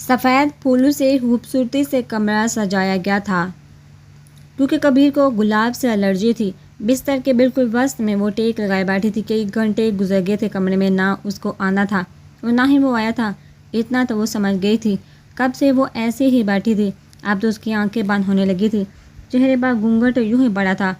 سفید پھولوں سے خوبصورتی سے کمرہ سجایا گیا تھا کیونکہ کبیر کو گلاب سے الرجی تھی۔ بستر کے بالکل وسط میں وہ ٹیک لگائے بیٹھی تھی۔ کئی گھنٹے گزر گئے تھے، کمرے میں نہ اس کو آنا تھا اور نہ ہی وہ آیا تھا۔ اتنا تو وہ سمجھ گئی تھی، کب سے وہ ایسے ہی بیٹھی تھی۔ اب تو اس کی آنکھیں بند ہونے لگی تھی، چہرے پر گھونگھٹ یوں ہی بڑا تھا۔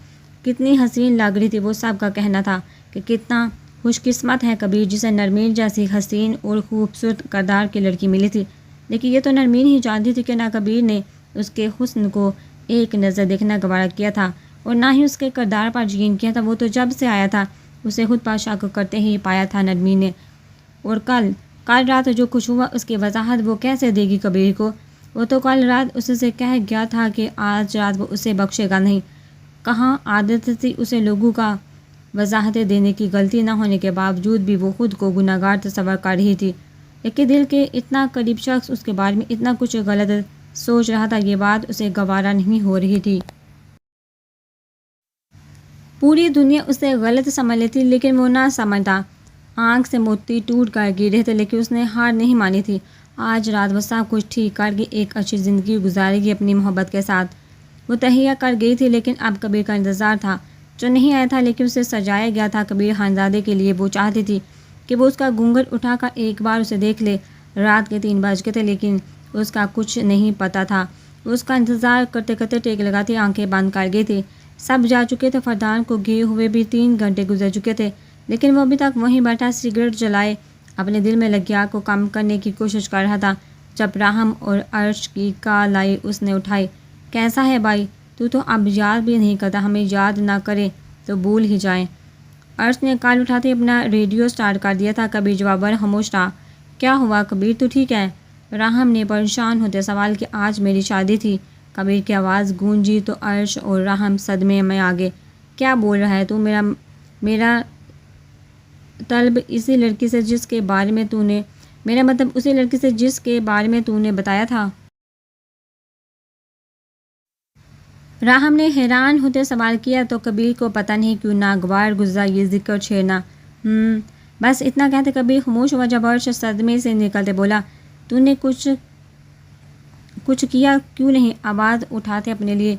کتنی حسین لگ رہی تھی، وہ سب کا کہنا تھا کہ کتنا خوش قسمت ہے کبیر جسے نرمین جیسی حسین اور خوبصورت کردار کی لڑکی ملی تھی۔ لیکن یہ تو نرمین ہی جانتی تھی کہ نہ کبیر نے اس کے حسن کو ایک نظر دیکھنا گوارا کیا تھا اور نہ ہی اس کے کردار پر یقین کیا تھا۔ وہ تو جب سے آیا تھا اسے خود پر شک کرتے ہی پایا تھا نرمین نے۔ اور کل رات جو کچھ ہوا اس کی وضاحت وہ کیسے دے گی کبیر کو؟ وہ تو کل رات اس سے کہہ گیا تھا کہ آج رات وہ اسے بخشے گا نہیں۔ کہاں عادت تھی اسے لوگوں کا وضاحتیں دینے کی، غلطی نہ ہونے کے باوجود بھی وہ خود کو گناہگار تصور کر رہی تھی۔ لیکن دل کے اتنا قریب شخص اس کے بارے میں اتنا کچھ غلط سوچ رہا تھا، یہ بات اسے گوارا نہیں ہو رہی تھی۔ پوری دنیا اسے غلط سمجھ لیتی لیکن وہ نہ سمجھتا۔ آنکھ سے موتی ٹوٹ کر گر رہے تھے لیکن اس نے ہار نہیں مانی تھی۔ آج رات وہ سب کچھ ٹھیک کر کے ایک اچھی زندگی گزارے گی اپنی محبت کے ساتھ۔ وہ تہیہ کر گئی تھی لیکن اب کبیر کا انتظار تھا جو نہیں آیا تھا لیکن اسے سجایا گیا تھا کبیر خانزادے کے لیے۔ وہ چاہتی تھی کہ وہ اس کا گھونگھٹ اٹھا کر ایک بار اسے دیکھ لے۔ رات کے 3 بج گئے تھے لیکن اس کا کچھ نہیں پتہ تھا۔ اس کا انتظار کرتے کرتے ٹیک لگاتی آنکھیں بند کر گئی تھی۔ سب جا چکے تھے، فردان کو گئے ہوئے بھی 3 گھنٹے گزر چکے تھے لیکن وہ ابھی تک وہیں بیٹھا سگریٹ جلائے اپنے دل میں لگی آگ کو کم کرنے کی کوشش کر رہا تھا۔ جب راہم اور عرش کی کال آئی اس نے اٹھائی۔ کیسا ہے بھائی؟ تو اب یاد بھی نہیں کرتا، ہمیں یاد نہ کرے تو بھول ہی جائیں۔ عرش نے کال اٹھاتے اپنا ریڈیو سٹارٹ کر دیا تھا۔ کبیر جواب پر خاموش رہا۔ کیا ہوا کبیر، تو ٹھیک ہے؟ راہم نے پریشان ہوتے سوال کیا۔ آج میری شادی تھی، کبیر کی آواز گونجی تو عرش اور راہم صدمے میں آ گئے۔ کیا بول رہا ہے تو؟ میرا طلب اسی لڑکی سے جس کے بارے میں تو نے میرا مطلب اسی لڑکی سے جس کے بارے میں تو نے بتایا تھا۔ راہم نے حیران ہوتے سوال کیا تو کبیر کو پتہ نہیں کیوں ناگوار گزرا یہ ذکر چھیڑنا۔ بس اتنا کہتے کبیر خاموش ہوا۔ جب عرش صدمے سے نکلتے بولا، تو نے کچھ کیا کیوں نہیں؟ آواز اٹھاتے اپنے لیے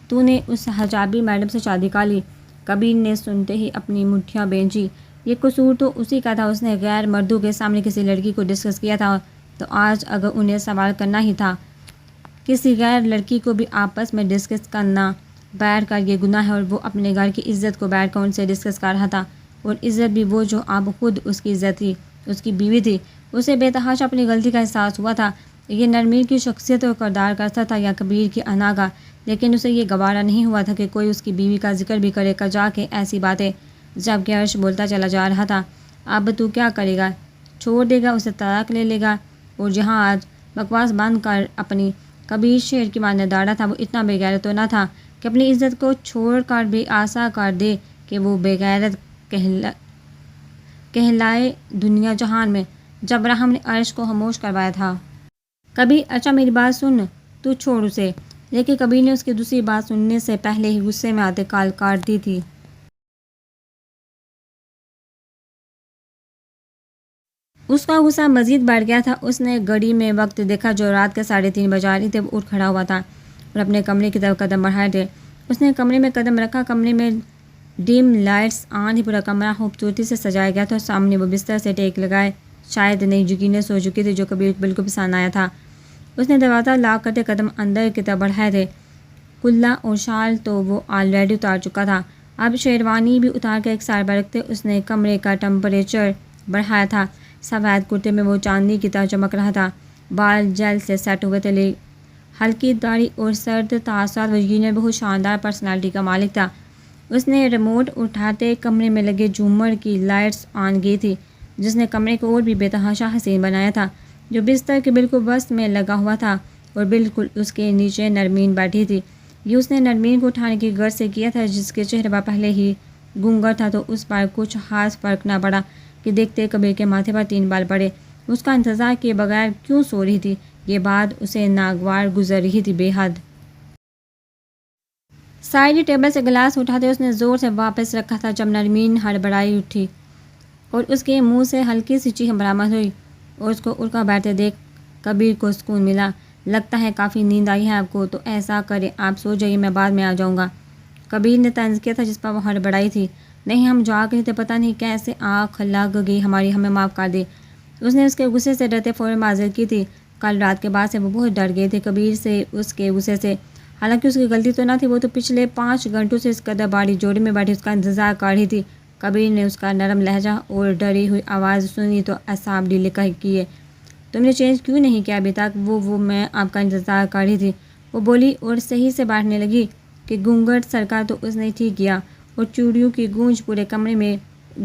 تو نے اس حجابی میڈم سے شادی کر لی؟ کبیر نے سنتے ہی اپنی مٹھیاں بھینجی۔ یہ قصور تو اسی کا تھا، اس نے غیر مردوں کے سامنے کسی لڑکی کو ڈسکس کیا تھا تو آج اگر انہیں سوال کرنا ہی تھا کسی غیر لڑکی کو بھی آپس میں ڈسکس کرنا بیٹھ کر یہ گناہ ہے، اور وہ اپنے گھر کی عزت کو بیٹھ کر ان سے ڈسکس کر رہا تھا، اور عزت بھی وہ جو اب خود اس کی عزت تھی، اس کی بیوی تھی۔ اسے بے تحاشا اپنی غلطی کا احساس ہوا تھا۔ یہ نرمین کی شخصیت اور کردار کا اثر تھا یا کبیر کی انا کا؟ لیکن اسے یہ گوارا نہیں ہوا تھا کہ کوئی اس کی بیوی کا ذکر بھی کرے کجا کے ایسی باتیں۔ جب کہ عرش بولتا چلا جا رہا تھا، اب تو کیا کرے گا؟ چھوڑ دے گا، اسے طلاق لے لے گا؟ اور جہاں آج بکواس بند کر اپنی کبیر شیر کی ماننے داڑا تھا، وہ اتنا بے غیرت تو نہ تھا کہ اپنی عزت کو چھوڑ کر بے آسا کر دے کہ وہ بے غیرت کہلائے دنیا جہان میں۔ جب راہم نے عرش کو خاموش کروایا تھا، کبیر اچھا میری بات سن، تو چھوڑ اسے۔ لیکن کبیر نے اس کی دوسری بات سننے سے پہلے ہی غصے میں آتے کال کاٹ دی تھی۔ اس کا غصہ مزید بڑھ گیا تھا۔ اس نے گھڑی میں وقت دیکھا جو رات کے 3:30 بجا رہی تھے۔ وہ اٹھ کھڑا ہوا تھا اور اپنے کمرے کی طرف قدم بڑھائے تھے۔ اس نے کمرے میں قدم رکھا۔ کمرے میں ڈیم لائٹس آن ہی پورا کمرہ خوبصورتی سے سجایا گیا تھا۔ سامنے وہ بستر سے ٹیک لگائے شاید نئی یقینیں سو چکی تھی جو کبیر بالکل پسند آیا تھا۔ اس نے دروازہ لاک کرتے قدم اندر کی طرف بڑھائے تھے۔ کلا اور شال تو وہ آلریڈی اتار چکا تھا، اب شیروانی بھی اتار کے ایک سائڈ پر رکھتے اس نے کمرے کا ٹمپریچر بڑھایا تھا۔ سفید کرتے میں وہ چاندنی کی طرح چمک رہا تھا۔ بال جیل سے سیٹ ہوئے تھے، ہلکی داڑھی اور سرد تاثرات، وہ یقیناً بہت شاندار پرسنالٹی کا مالک تھا۔ اس نے ریموٹ اٹھاتے کمرے میں لگے جھومر کی لائٹس آن کی تھی جس نے کمرے کو اور بھی بے تحاشا حسین بنایا تھا، جو بستر کے بالکل وسط میں لگا ہوا تھا اور بالکل اس کے نیچے نرمین بیٹھی تھی۔ یہ اس نے نرمین کو اٹھانے کی غرض سے کیا تھا جس کے چہرے پر پہلے ہی گھونگھٹ تھا، تو اس پر کچھ خاص فرق نہ پڑا کہ دیکھتے کبیر کے ماتھے پر 3 بال پڑے۔ اس کا انتظار کیے بغیر کیوں سو رہی تھی؟ یہ بات اسے ناگوار گزر رہی تھی بے حد۔ سائڈ ٹیبل سے گلاس اٹھاتے اس نے زور سے واپس رکھا تھا جب نرمین ہڑبڑائی اٹھی اور اس کے منہ سے ہلکی سی چیخ برآمد ہوئی اور اس کو اڑ کر بیٹھتے دیکھ کبیر کو سکون ملا۔ لگتا ہے کافی نیند آئی ہے آپ کو، تو ایسا کریں آپ سو جائیے، میں بعد میں آ جاؤں گا۔ کبیر نے طنز کیا تھا جس پر وہ ہڑبڑائی تھی۔ نہیں، ہم جاگ رہے تھے، پتہ نہیں کیسے آنکھ لگ گئی ہماری، ہمیں معاف کر دے۔ اس نے اس کے غصے سے ڈرتے فوراً معذرت کی تھی۔ کل رات کے بعد سے وہ بہت ڈر گئے تھے کبیر سے، اس کے غصے سے۔ حالانکہ اس کی غلطی تو نہ تھی، وہ تو پچھلے 5 گھنٹوں سے اس قدر باڑی جوڑے میں بیٹھی اس کا انتظار کر رہی تھی۔ کبیر نے اس کا نرم لہجہ اور ڈری ہوئی آواز سنی تو اعصاب ڈھیلے کیے۔ تم نے چینج کیوں نہیں کیا ابھی تک؟ وہ میں آپ کا انتظار کر رہی تھی، وہ بولی اور صحیح سے بیٹھنے لگی کہ گھونگھٹ سرکا تو اس نے ٹھیک کیا اور چوڑیوں کی گونج پورے کمرے میں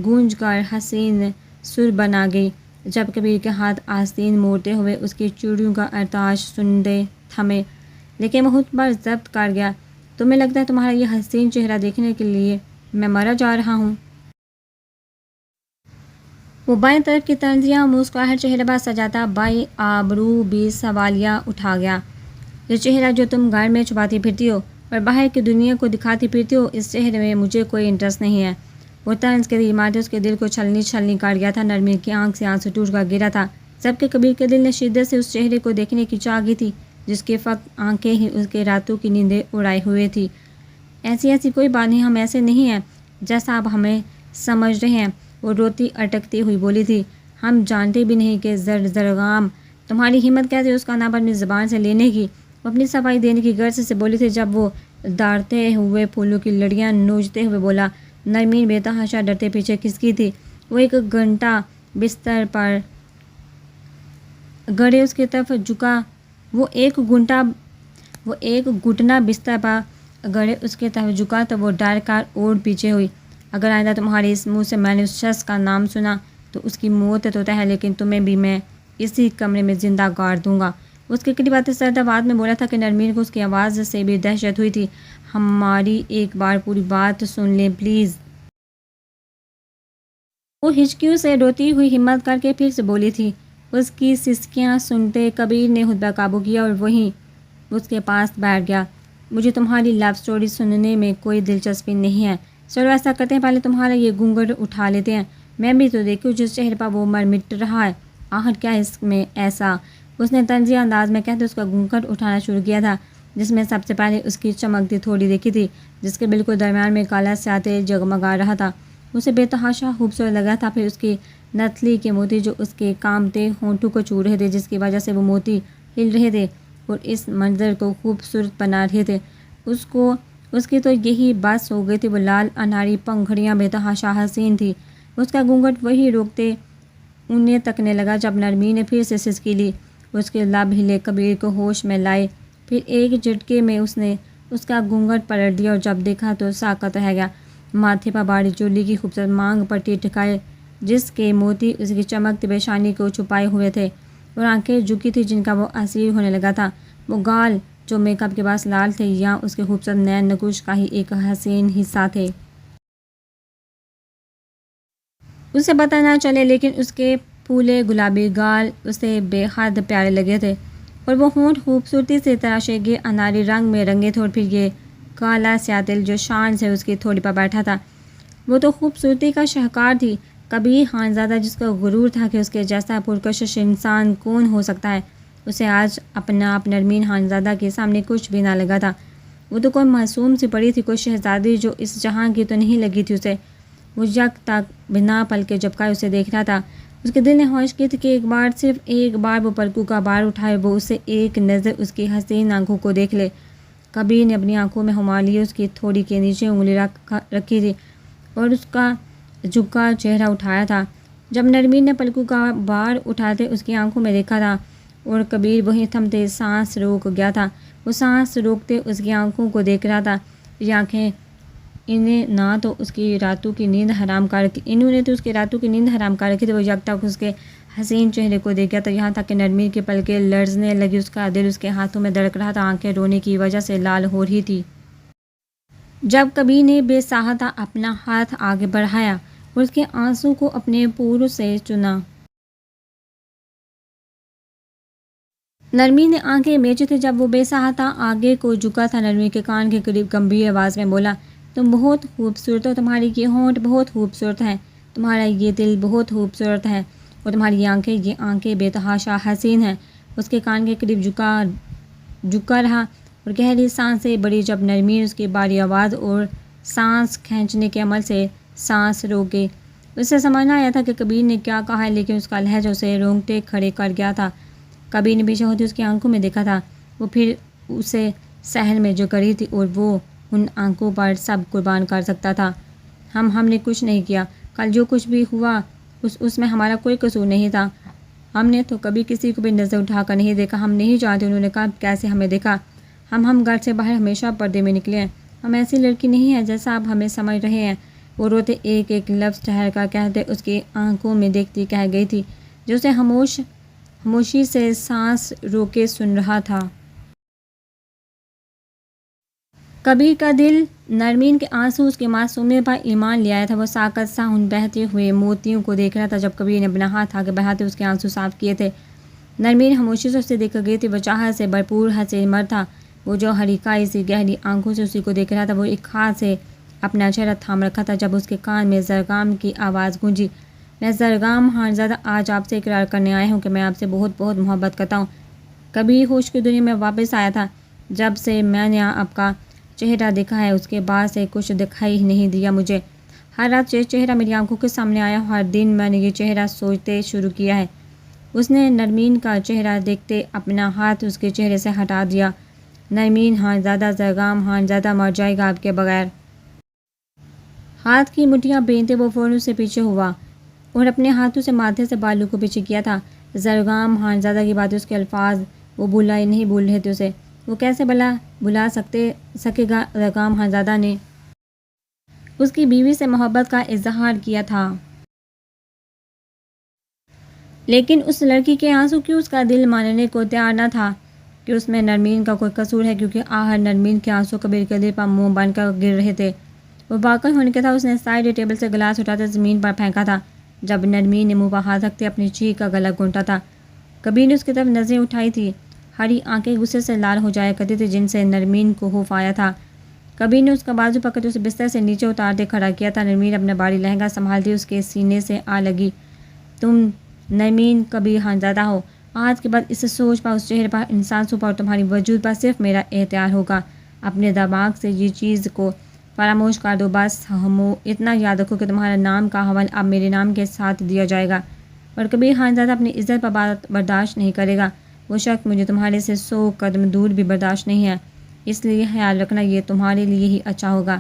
گونج کر حسین سر بنا گئی۔ جب کبیر کے ہاتھ آستین موڑتے ہوئے اس کی چوڑیوں کا ارتعاش سنتے تھمے، لیکن وہ خود پر ضبط کر گیا۔ تمہیں لگتا ہے تمہارا یہ حسین چہرہ دیکھنے کے لیے میں مرا جا رہا ہوں؟ وہ بائیں طرف کی طنزیہ مسکراہٹ چہرے پر سجاتا بائیں آبرو بھی سوالیہ اٹھا گیا۔ یہ چہرہ جو تم گھر میں چھپاتی پھرتی ہو اور باہر کی دنیا کو دکھاتی پھرتی ہو، اس چہرے میں مجھے کوئی انٹرسٹ نہیں ہے۔ وہ طنز کے دل مارتے اس کے دل کو چھلنی کر گیا تھا۔ نرمین کی آنکھ سے آنسو ٹوٹ کر گرا تھا، جبکہ کبیر کے دل نے شدت سے اس چہرے کو دیکھنے کی چاہ کی تھی جس کے فقط آنکھیں ہی اس کے راتوں کی نیندیں اڑائے ہوئے تھی۔ ایسی کوئی بات نہیں، ہم ایسے نہیں ہیں جیسا آپ ہمیں سمجھ رہے ہیں، وہ روتی اٹکتی ہوئی بولی تھی۔ ہم جانتے بھی نہیں کہ زرغام تمہاری ہمت کیسے اس کا نام اپنی زبان سے لینے کی۔ وہ اپنی صفائی دینے کی غرض سے بولی تھی جب وہ داڑتے ہوئے پھولوں کی لڑیاں نوچتے ہوئے بولا۔ نرمین بے تحاشا ڈرتے پیچھے کھسکی تھی۔ وہ ایک گھنٹا بستر پر گڑے اس کی طرف جھکا وہ ایک گھٹنا بستر پر گڑے اس کی طرف جھکا تو وہ ڈر کر اور پیچھے ہوئی۔ اگر آئندہ تمہارے اس منہ سے میں نے اس شخص کا نام سنا تو اس کی موت تو طے ہے، لیکن تمہیں بھی میں اسی کمرے میں زندہ گاڑ دوں گا۔ اس کی کڑی باتیں سرد آواز میں بولا تھا کہ نرمین کو اس کی آواز سے بھی دہشت ہوئی تھی۔ ہماری ایک بار پوری بات سن لیں پلیز۔ وہ ہچکیوں سے روتی ہوئی ہمت کر کے پھر سے بولی تھی۔ اس کی سسکیاں سنتے کبیر نے خود پر قابو کیا اور وہیں اس کے پاس بیٹھ گیا۔ مجھے تمہاری لو سٹوری سننے میں کوئی دلچسپی نہیں ہے۔ چلو ایسا کرتے ہیں، پہلے تمہارا یہ گھونگھٹ اٹھا لیتے ہیں، میں بھی تو دیکھوں جس چہرے پر وہ مٹ رہا ہے، آخر کیا اس میں ایسا؟ اس نے طنزیہ انداز میں کہتے اس کا گھونگھٹ اٹھانا شروع کیا تھا جس میں سب سے پہلے اس کی چمکتی تھوڑی دیکھی تھی، جس کے بالکل درمیان میں کالا سیاہ تیل جگمگا رہا تھا۔ اسے بے تحاشا خوبصورت لگا تھا۔ پھر اس کی نتلی کے موتی جو اس کے کامتے ہونٹوں کو چھو رہے تھے، جس کی وجہ سے وہ موتی ہل رہے تھے اور اس منظر کو خوبصورت بنا رہے تھے۔ اس کی تو یہی بس ہو گئی تھی۔ وہ لال انہاری پنکھڑیاں بے تحاشا حسین تھی۔ اس کا گھونگھٹ وہی روکتے انہیں تکنے لگا جب نرمین نے پھر سے سسکی لی۔ اس کے لب ہلے، کبیر کو ہوش میں لائے، پھر ایک جھٹکے میں اس نے اس کا گھونگھٹ پلٹ دیا اور جب دیکھا تو ساکت رہ گیا۔ ماتھے پر باڑی چولی کی خوبصورت مانگ پٹی ٹکائے جس کے موتی اس کی چمکتی پیشانی کو چھپائے ہوئے تھے اور آنکھیں جھکی تھی جن کا وہ اسیر ہونے لگا تھا۔ وہ گال جو میک اپ کے باعث لال تھے یا اس کے خوبصورت نین نقوش کا ہی ایک حسین حصہ تھے، اسے پتہ نہ چلے، لیکن اس کے پھولے گلابی گال اسے بے حد پیارے لگے تھے اور وہ ہونٹ خوبصورتی سے تراشے گئے اناری رنگ میں رنگے تھے اور پھر یہ کالا سیاہ تل جو شان سے اس کی تھوڑی پر بیٹھا تھا، وہ تو خوبصورتی کا شاہکار تھی۔ کبیر خانزادہ جس کا غرور تھا کہ اس کے جیسا پرکشش انسان کون ہو سکتا ہے، اسے آج اپنا آپ نرمین خانزادہ کے سامنے کچھ بھی نہ لگا تھا۔ وہ تو کوئی معصوم سی پڑی تھی، کوئی شہزادی جو اس جہاں کی تو نہیں لگی تھی اسے۔ وہ یک تک بنا پل کے جھپکائے اسے دیکھ رہا تھا۔ اس کے دل نے خواہش کی تھی کہ ایک بار، صرف ایک بار وہ پلکوں کا بار اٹھائے، وہ اسے ایک نظر اس کی حسین آنکھوں کو دیکھ لے۔ کبیر نے اپنی آنکھوں میں ہما لیے اس کی تھوڑی کے نیچے انگلی رکھی تھی اور اس کا جھکا چہرہ اٹھایا تھا۔ جب نرمین نے پلکوں کا بار اٹھاتے اس کی آنکھوں میں دیکھا تھا اور کبیر وہیں تھمتے سانس روک گیا تھا۔ وہ سانس روکتے اس کی آنکھوں کو دیکھ رہا تھا۔ یہ آنکھیں انہوں نے تو اس کی راتوں کی نیند حرام کر رکھی تھی۔ وہ یک تک اس کے حسین چہرے کو دیکھ گیا تھا، یہاں تک کہ نرمین کی پلکیں لرزنے لگی، اس کا دل اس کے ہاتھوں میں دھڑک رہا تھا، آنکھیں رونے کی وجہ سے لال ہو رہی تھی۔ جب کبیر نے بے ساہتہ اپنا ہاتھ آگے بڑھایا اور اس کے آنسوں کو اپنے پوروں سے چنا، نرمین نے آنکھیں میچی تھی۔ جب وہ بے ساہتہ آگے کو جھکا تھا، نرمین کے کان کے قریب گمبھیر آواز میں بولا، تم بہت خوبصورت ہو، تمہاری یہ ہونٹ بہت خوبصورت ہیں، تمہارا یہ دل بہت خوبصورت ہے اور تمہاری یہ آنکھیں بے تحاشا حسین ہیں۔ اس کے کان کے قریب جھکا رہا اور گہری سانسیں بڑی. جب نرمین اس کی باری آواز اور سانس کھینچنے کے عمل سے سانس روک گئی. اسے سمجھ نہ آیا تھا کہ کبیر نے کیا کہا ہے، لیکن اس کا لہجہ اسے رونگٹے کھڑے کر گیا تھا. کبیر نے پیچھے ہوتی اس کی آنکھوں میں دیکھا تھا. وہ پھر اسے صحن میں جو کری تھی اور وہ ان آنکھوں پر سب قربان کر سکتا تھا. ہم نے کچھ نہیں کیا. کل جو کچھ بھی ہوا اس میں ہمارا کوئی قصور نہیں تھا. ہم نے تو کبھی کسی کو بھی نظر اٹھا کر نہیں دیکھا. ہم نہیں جانتے انہوں نے کہا کیسے ہمیں دیکھا. ہم گھر سے باہر ہمیشہ پردے میں نکلے ہیں. ہم ایسی لڑکی نہیں ہیں جیسا آپ ہمیں سمجھ رہے ہیں. وہ روتے ایک ایک لفظ ٹھہر کر کہتے اس کی آنکھوں میں دیکھتی کہہ گئی تھی، جو اسے خاموشی سے سانس روکے سن رہا تھا. کبیر کا دل نرمین کے آنسو اس کی معصومیت پر ایمان لے آیا تھا. وہ ساکت سا ان بہتے ہوئے موتیوں کو دیکھ رہا تھا. جب کبیر نے اپنا ہاتھ آگے بڑھاتے اس کے آنسو صاف کیے تھے، نرمین خاموشی سے اسے دیکھ کر گئی تھی. وہ چاہت سے بھرپور ہنسے مر تھا. وہ جو ہریکائی سی گہری آنکھوں سے اسی کو دیکھ رہا تھا. وہ ایک ہاتھ سے اپنا چہرہ تھام رکھا تھا. جب اس کے کان میں زرگام کی آواز گونجی، میں زرگام خانزادہ آج آپ سے اقرار کرنے آیا ہوں کہ میں آپ سے بہت بہت محبت کرتا ہوں. کبیر ہوش کی دنیا میں واپس آیا تھا. جب سے میں نے آپ کا چہرہ دیکھا ہے اس کے بعد سے کچھ دکھائی نہیں دیا مجھے. ہر رات یہ چہرہ میری آنکھوں کے سامنے آیا. ہر دن میں نے یہ چہرہ سوچتے شروع کیا ہے. اس نے نرمین کا چہرہ دیکھتے اپنا ہاتھ اس کے چہرے سے ہٹا دیا. نرمین خانزادہ، زرگام خانزادہ مر جائے گا آپ کے بغیر. ہاتھ کی مٹھیاں بینتے وہ فوراً سے پیچھے ہوا اور اپنے ہاتھوں سے ماتھے سے بالوں کو پیچھے کیا تھا. زرگام خانزادہ کی باتیں، اس کے الفاظ وہ نہیں بھول رہے تھے اسے. وہ کیسے بلا سکے گا. زرگام خانزادہ نے اس کی بیوی سے محبت کا اظہار کیا تھا، لیکن اس لڑکی کے آنسو کیوں اس کا دل ماننے کو تیار نہ تھا کہ اس میں نرمین کا کوئی قصور ہے، کیونکہ آخر نرمین کے آنسو کبیر کے دل پر منہ بن کر گر رہے تھے. وہ واقعی ہونے کے تھا. اس نے سائڈ ٹیبل سے گلاس اٹھاتے زمین پر پھینکا تھا. جب نرمین نے منہ پر ہاتھ رکھتے اپنی چیخ کا گلا گھونٹا تھا، کبیر نے اس کی طرف نظریں اٹھائی تھی. ہری آنکھیں غصے سے لال ہو جایا کرتی تھی جن سے نرمین کو خوف آیا تھا. کبیر نے اس کا بازو پکڑ اسے بستر سے نیچے اتارتے کھڑا کیا تھا. نرمین اپنا بھاری لہنگا سنبھالتی اس کے سینے سے آ لگی. تم نرمین کبیر خانزادہ ہو. آج کے بعد اس سوچ پر، اس چہرے پر، ان سانسوں پر اور تمہاری وجود پر صرف میرا اختیار ہوگا. اپنے دماغ سے یہ چیز کو فراموش کر دو. بس اتنا یاد رکھو کہ تمہارا نام کا حوالہ اب میرے نام کے ساتھ دیا جائے گا، اور کبیر خانزادہ اپنی عزت پر بات برداشت نہیں کرے گا. وہ شک مجھے تمہارے سے 100 قدم دور بھی برداشت نہیں ہے، اس لیے خیال رکھنا یہ تمہارے لیے ہی اچھا ہوگا.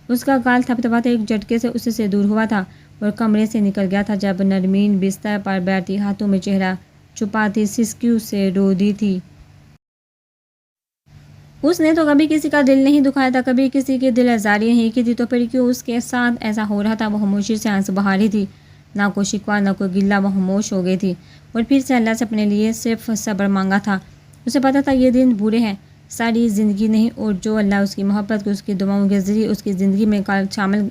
اس کا گال تھپتھپاتے ایک جھٹکے سے اس سے دور ہوا تھا اور کمرے سے نکل گیا تھا. جب نرمین بستر پر بیٹھی ہاتھوں میں چہرہ چھپاتی سسکیوں سے رو دی تھی. اس نے تو کبھی کسی کا دل نہیں دکھایا تھا، کبھی کسی کی دل آزاری نہیں کی تھی، تو پھر کیوں اس کے ساتھ ایسا ہو رہا تھا. وہ خاموشی سے آنسو بہا رہی تھی. نہ کوئی شکوہ نہ کوئی گلہ. وہ خاموش ہو گئی تھی اور پھر سے اللہ سے اپنے لیے صرف صبر مانگا تھا. اسے پتہ تھا یہ دن برے ہیں، ساری زندگی نہیں، اور جو اللہ اس کی محبت کو اس کی دعاؤں کے ذریعے اس کی زندگی میں شامل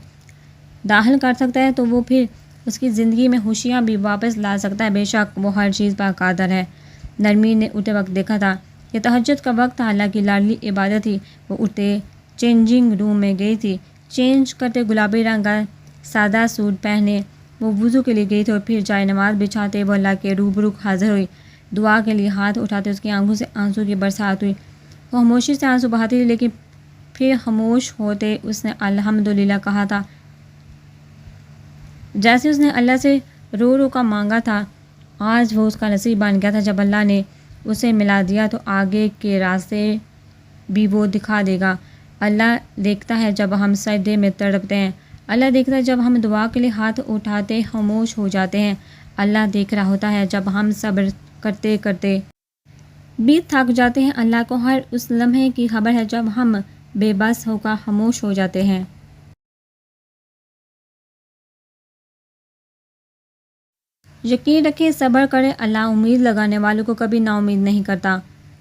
داخل کر سکتا ہے تو وہ پھر اس کی زندگی میں خوشیاں بھی واپس لا سکتا ہے. بے شک وہ ہر چیز پر قادر ہے. نرمین نے اٹھتے وقت دیکھا تھا کہ تہجد کا وقت تھا. اللہ کی لاڈلی عبادت تھی. وہ اٹھتے چینجنگ روم میں گئی تھی. چینج کرتے گلابی رنگ کا سادہ سوٹ پہنے وہ وضو کے لیے گئی تھی، اور پھر جائے نماز بچھاتے وہ اللہ کے روبرو حاضر ہوئی. دعا کے لیے ہاتھ اٹھاتے اس کی آنکھوں سے آنسو کی برسات ہوئی. وہ خاموشی سے آنسو بہاتی تھی، لیکن پھر خاموش ہوتے اس نے الحمدللہ کہا تھا، جیسے اس نے اللہ سے رو رو کا مانگا تھا. آج وہ اس کا نصیب بن گیا تھا. جب اللہ نے اسے ملا دیا تو آگے کے راستے بھی وہ دکھا دے گا. اللہ دیکھتا ہے جب ہم سجدے میں تڑپتے ہیں. اللہ دیکھتا ہے جب ہم دعا کے لیے ہاتھ اٹھاتے خاموش ہو جاتے ہیں. اللہ دیکھ رہا ہوتا ہے جب ہم صبر کرتے کرتے بھی تھک جاتے ہیں. اللہ کو ہر اس لمحے کی خبر ہے جب ہم بے بس ہو کر خاموش ہو جاتے ہیں. یقین رکھیں، صبر کریں. اللہ امید لگانے والوں کو کبھی نا امید نہیں کرتا.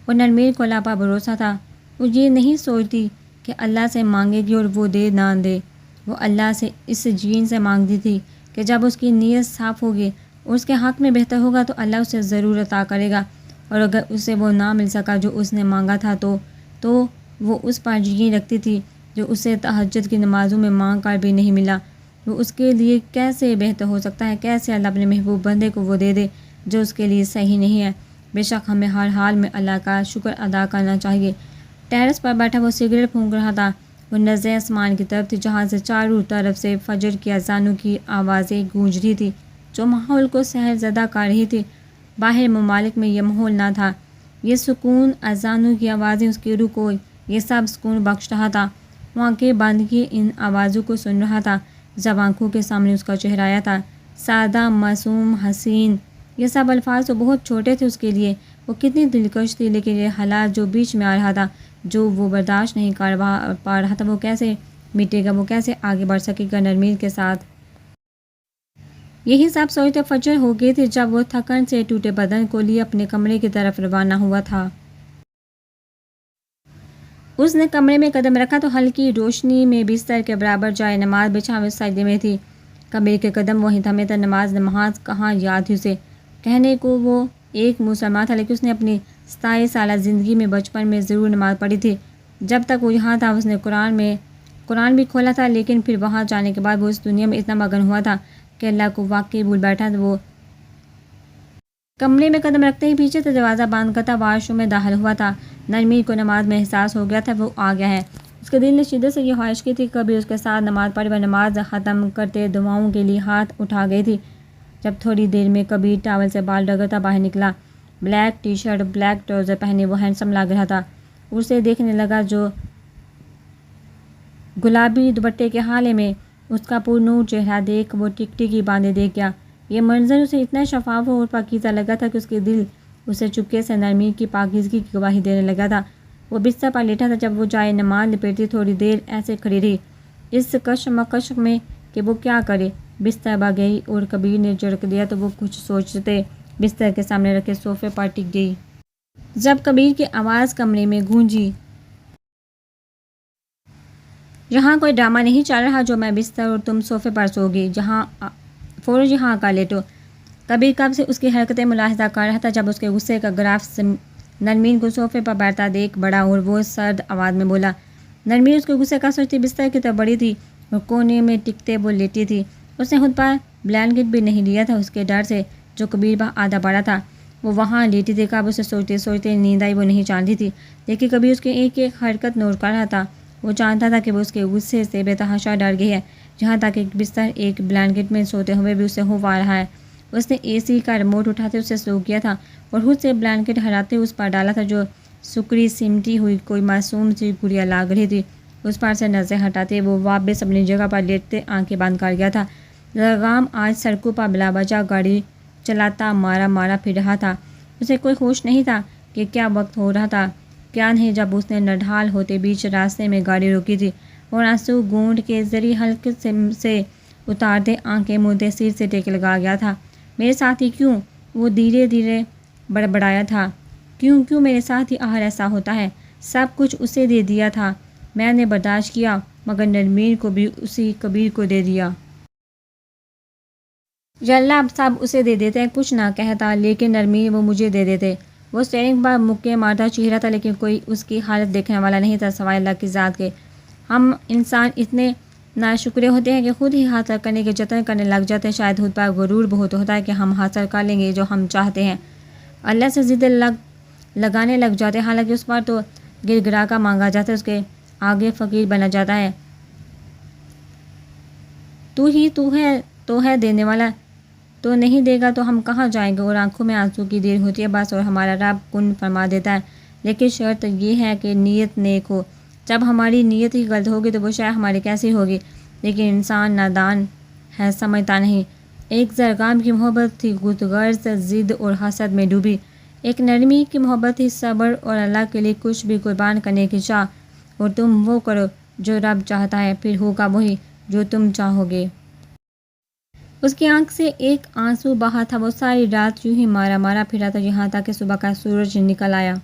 اور نرمین کو اللہ پر بھروسہ تھا. وہ یہ نہیں سوچتی کہ اللہ سے مانگے گی اور وہ دے نہ دے. وہ اللہ سے اس یقین سے مانگتی تھی کہ جب اس کی نیت صاف ہوگی اور اس کے حق میں بہتر ہوگا تو اللہ اسے ضرور عطا کرے گا. اور اگر اسے وہ نہ مل سکا جو اس نے مانگا تھا تو وہ اس پر یقین رکھتی تھی جو اسے تہجد کی نمازوں میں مانگ کر بھی نہیں ملا. وہ اس کے لیے کیسے بہتر ہو سکتا ہے؟ کیسے اللہ اپنے محبوب بندے کو وہ دے جو اس کے لیے صحیح نہیں ہے؟ بے شک ہمیں ہر حال میں اللہ کا شکر ادا کرنا چاہیے۔ ٹیرس پر بیٹھا وہ سگریٹ پھونک رہا تھا۔ وہ نظریں آسمان کی طرف تھی جہاں سے چاروں طرف سے فجر کی اذانوں کی آوازیں گونج رہی تھی جو ماحول کو سحر زدہ کر رہی تھی۔ باہر ممالک میں یہ ماحول نہ تھا۔ یہ سکون، اذانوں کی آوازیں، اس کی روح کو یہ سب سکون بخش رہا تھا۔ وہ آنکھیں باندھ کے ان آوازوں کو سن رہا تھا۔ جب آنکھوں کے سامنے اس کا چہرہ آیا تھا، سادہ، معصوم، حسین، یہ سب الفاظ تو بہت چھوٹے تھے اس کے لیے۔ وہ کتنی دلکش تھی، لیکن یہ حالات جو بیچ میں آ رہا تھا، جو وہ برداشت نہیں کر پا رہا تھا، وہ کیسے مٹے گا، وہ کیسے آگے بڑھ سکے گا نرمی کے ساتھ۔ یہی سب سوچتے فجر ہو گئی تھی جب وہ تھکن سے ٹوٹے بدن کو لیے اپنے کمرے کی طرف روانہ ہوا تھا۔ اس نے کمرے میں قدم رکھا تو ہلکی روشنی میں بستر کے برابر جائے نماز بچھا ہوئے سجدے میں تھی۔ کبیر کے قدم وہیں تھمے تھے۔ نماز کہاں یاد تھی اسے۔ کہنے کو وہ ایک مسلمان تھا، لیکن اس نے اپنی 27 سالہ زندگی میں بچپن میں ضرور نماز پڑھی تھی۔ جب تک وہ یہاں تھا اس نے قرآن بھی کھولا تھا، لیکن پھر وہاں جانے کے بعد وہ اس دنیا میں اتنا مگن ہوا تھا کہ اللہ کو واقعی بھول بیٹھا۔ وہ کمرے میں قدم رکھتے ہی پیچھے سے دروازہ بند کرتا واش روم میں داخل ہوا تھا۔ نرمی کو نماز میں احساس ہو گیا تھا وہ آ گیا ہے۔ اس کے دل نے شدت سے یہ خواہش کی تھی کبھی اس کے ساتھ نماز پڑھے۔ وہ نماز ختم کرتے دعاؤں کے لیے ہاتھ اٹھا گئی تھی جب تھوڑی دیر میں کبیر ٹاول سے بال رگڑتا باہر نکلا۔ Black tea shirt, black trouser پہنے وہ ہینڈسم لگ رہا تھا۔ اسے دیکھنے لگا جو گلابی دوپٹے کے حالے میں اس کا پرنور چہرہ دیکھ وہ ٹکٹکی باندھے دیکھ گیا۔ یہ منظر اسے اتنا شفاف اور پاکیزہ لگا تھا کہ اس کے دل اسے چپکے سے نرمی کی پاکیزگی کی گواہی دینے لگا تھا۔ وہ بستر پر لیٹا تھا جب وہ جائے نماز لپیٹتی تھوڑی دیر ایسے کھڑی رہی اس کشمکش میں کہ وہ کیا کرے۔ بستر پر گئی اور کبیر نے جھڑک دیا تو وہ کچھ سوچتے بستر کے سامنے رکھے صوفے پر ٹک گئی۔ جب کبیر کی آواز کمرے میں گونجی، یہاں کوئی ڈرامہ نہیں چل رہا جو میں بستر اور تم صوفے پر سو گی، فوراً یہاں آ کر لیٹو۔ کبیر کب سے اس کی حرکتیں ملاحظہ کر رہا تھا جب اس کے غصے کا گراف نرمین کو صوفے پر بیٹھتا دیکھ بڑا اور وہ سرد آواز میں بولا۔ نرمین اس کے غصے کا سوچتی بستر کی طرف بڑی تھی اور کونے میں ٹکتے وہ لیٹی تھی۔ اس نے خود پر بلینکٹ بھی نہیں لیا تھا اس کے ڈر سے جو کبیر پر آدھا پڑا تھا۔ وہ وہاں لیٹی تھی، کب اسے سوچتے سوچتے نیند آئی وہ نہیں جانتی تھی، لیکن کبیر اس کی ایک ایک حرکت نوٹ کر رہا تھا۔ وہ جانتا تھا کہ وہ اس کے غصے سے بے تحاشا ڈر گئی ہے، جہاں تک ایک بستر ایک بلینکٹ میں سوتے ہوئے بھی اسے خوف آ رہا ہے۔ اس نے اے سی کا ریموٹ اٹھاتے اسے سو کیا تھا اور خود سے بلینکٹ ہراتے اس پر ڈالا تھا جو سکری سمٹی ہوئی کوئی معصوم سی گڑیا لگ رہی تھی۔ اس پر سے نظریں ہٹاتے وہ واپس اپنی جگہ پر لیٹتے آنکھیں بند کر گیا تھا۔ لگام آج سڑکوں پر بلا وجہ گاڑی چلاتا مارا پھر رہا تھا۔ اسے کوئی ہوش نہیں تھا کہ کیا وقت ہو رہا تھا کیا نہیں جب اس نے نڈھال ہوتے بیچ راستے میں گاڑی روکی تھی اور آنسو گونڈ کے ذریعے ہلکے سے اتارتے آنکھیں مودے سر سے ٹیک لگا گیا تھا۔ میرے ساتھ ہی کیوں؟ وہ دھیرے دھیرے بڑبڑایا تھا۔ کیوں میرے ساتھ ہی آخر ایسا ہوتا ہے؟ سب کچھ اسے دے دیا تھا، میں نے برداشت کیا، مگر نرمین کو بھی اسی کبیر کو دے دیا۔ یا اللہ اب سب اسے دے دیتے، کچھ نہ کہتا، لیکن نرمین وہ مجھے دے دیتے۔ وہ اسٹیئرنگ پر مکے مارتا چہرہ تھا لیکن کوئی اس کی حالت دیکھنے والا نہیں تھا سوائے اللہ کی ذات کے۔ ہم انسان اتنے ناشکرے ہوتے ہیں کہ خود ہی حاصل کرنے کے جتن کرنے لگ جاتے ہیں۔ شاید خود پر غرور بہت ہوتا ہے کہ ہم حاصل کر لیں گے جو ہم چاہتے ہیں، اللہ سے ضد لگانے لگ جاتے ہیں، حالانکہ اس پر تو گر گرا کر مانگا جاتا ہے، اس کے آگے فقیر بنا جاتا ہے۔ تو ہے دینے والا، تو نہیں دے گا تو ہم کہاں جائیں گے؟ اور آنکھوں میں آنسو کی دیر ہوتی ہے بس، اور ہمارا رب کن فرما دیتا ہے، لیکن شرط یہ ہے کہ نیت نیک ہو۔ جب ہماری نیت ہی غلط ہوگی تو وہ شے ہماری کیسی ہوگی؟ لیکن انسان نادان ہے، سمجھتا نہیں۔ ایک زرگام کی محبت تھی خود غرض ضد اور حسد میں ڈوبی، ایک نرمی کی محبت تھی صبر اور اللہ کے لیے کچھ بھی قربان کرنے کی چاہ، اور تم وہ کرو جو رب چاہتا ہے، پھر ہوگا وہی جو تم چاہو گے۔ اس کی آنکھ سے ایک آنسو بہا تھا۔ وہ ساری رات یوں ہی مارا پھرا تھا یہاں تک کہ صبح کا سورج نکل آیا۔